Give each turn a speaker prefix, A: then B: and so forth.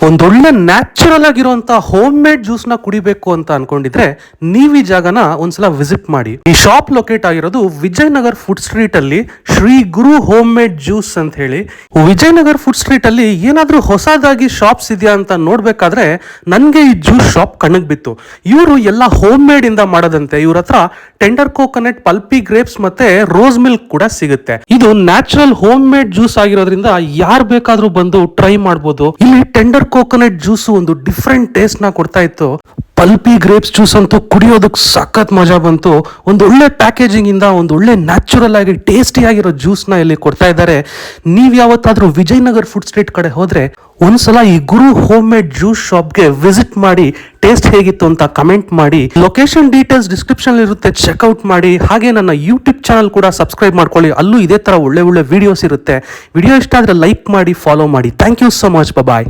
A: ಒಂದೊಳ್ಳೆ ನ್ಯಾಚುರಲ್ ಆಗಿರುವಂತ home made juice ನ ಕುಡಿಬೇಕು ಅಂತ ಅನ್ಕೊಂಡಿದ್ರೆ ನೀವು ಈ ಜಾಗನ ಒಂದ್ಸಲ ವಿಸಿಟ್ ಮಾಡಿ. ಈ ಶಾಪ್ ಲೊಕೇಟ್ ಆಗಿರೋದು ವಿಜಯನಗರ್ ಫುಡ್ ಸ್ಟ್ರೀಟ್ ಅಲ್ಲಿ ಶ್ರೀ ಗುರು ಹೋಮ್ ಮೇಡ್ ಜ್ಯೂಸ್ ಅಂತ ಹೇಳಿ. ವಿಜಯನಗರ್ ಫುಡ್ ಸ್ಟ್ರೀಟ್ ಅಲ್ಲಿ ಏನಾದ್ರೂ ಹೊಸದಾಗಿ ಶಾಪ್ಸ್ ಇದೆಯಾ ಅಂತ ನೋಡ್ಬೇಕಾದ್ರೆ ನನ್ಗೆ ಈ ಜ್ಯೂಸ್ ಶಾಪ್ ಕಣ್ಣಿಗೆ ಬಿತ್ತು. ಇವರು ಎಲ್ಲ ಹೋಮ್ ಮೇಡ್ ಇಂದ ಮಾಡೋದಂತೆ. ಇವ್ರ ಹತ್ರ ಟೆಂಡರ್ ಕೋಕೋನಟ್, ಪಲ್ಪಿ ಗ್ರೇಪ್ಸ್ ಮತ್ತೆ ರೋಸ್ ಮಿಲ್ಕ್ ಕೂಡ ಸಿಗುತ್ತೆ. ಇದು ನ್ಯಾಚುರಲ್ ಹೋಮ್ ಮೇಡ್ ಜ್ಯೂಸ್ ಆಗಿರೋದ್ರಿಂದ ಯಾರು ಬೇಕಾದ್ರೂ ಬಂದು ಟ್ರೈ ಮಾಡಬಹುದು. ಇಲ್ಲಿ ಟೆಂಡರ್ ಕೋಕೋನಟ್ ಜ್ಯೂಸ್ ಒಂದು ಡಿಫ್ರೆಂಟ್ ಟೇಸ್ಟ್ ನ ಕೊಡ್ತಾ ಇತ್ತು. ಪಲ್ಪಿ ಗ್ರೇಪ್ಸ್ ಜ್ಯೂಸ್ ಅಂತೂ ಕುಡಿಯೋದಕ್ಕೆ ಸಖತ್ ಮಜಾ ಬಂತು. ಒಂದು ಒಳ್ಳೆ ಪ್ಯಾಕೇಜಿಂಗ್ ಇಂದ ಒಂದು ಒಳ್ಳೆ ನ್ಯಾಚುರಲ್ ಆಗಿ ಟೇಸ್ಟಿ ಆಗಿರೋ ಜ್ಯೂಸ್ ನ ಇಲ್ಲಿ ಕೊಡ್ತಾ ಇದ್ದಾರೆ. ನೀವ್ ಯಾವತ್ತಾದ್ರೂ ವಿಜಯನಗರ್ ಫುಡ್ ಸ್ಟ್ರೀಟ್ ಕಡೆ ಹೋದ್ರೆ ಒಂದ್ಸಲ ಈ ಗುರು ಹೋಮ್ ಮೇಡ್ ಜ್ಯೂಸ್ ಶಾಪ್ಗೆ ವಿಸಿಟ್ ಮಾಡಿ ಟೇಸ್ಟ್ ಹೇಗಿತ್ತು ಅಂತ ಕಮೆಂಟ್ ಮಾಡಿ. ಲೊಕೇಶನ್ ಡೀಟೇಲ್ಸ್ ಡಿಸ್ಕ್ರಿಪ್ಷನ್ ಇರುತ್ತೆ, ಚೆಕ್ಔಟ್ ಮಾಡಿ. ಹಾಗೆ ನನ್ನ ಯೂಟ್ಯೂಬ್ ಚಾನಲ್ ಕೂಡ ಸಬ್ಸ್ಕ್ರೈಬ್ ಮಾಡ್ಕೊಳ್ಳಿ, ಅಲ್ಲೂ ಇದೇ ತರ ಒಳ್ಳೆ ಒಳ್ಳೆ ವಿಡಿಯೋಸ್ ಇರುತ್ತೆ. ವಿಡಿಯೋ ಇಷ್ಟ ಆದ್ರೆ ಲೈಕ್ ಮಾಡಿ, ಫಾಲೋ ಮಾಡಿ. Thank you so much. Bye.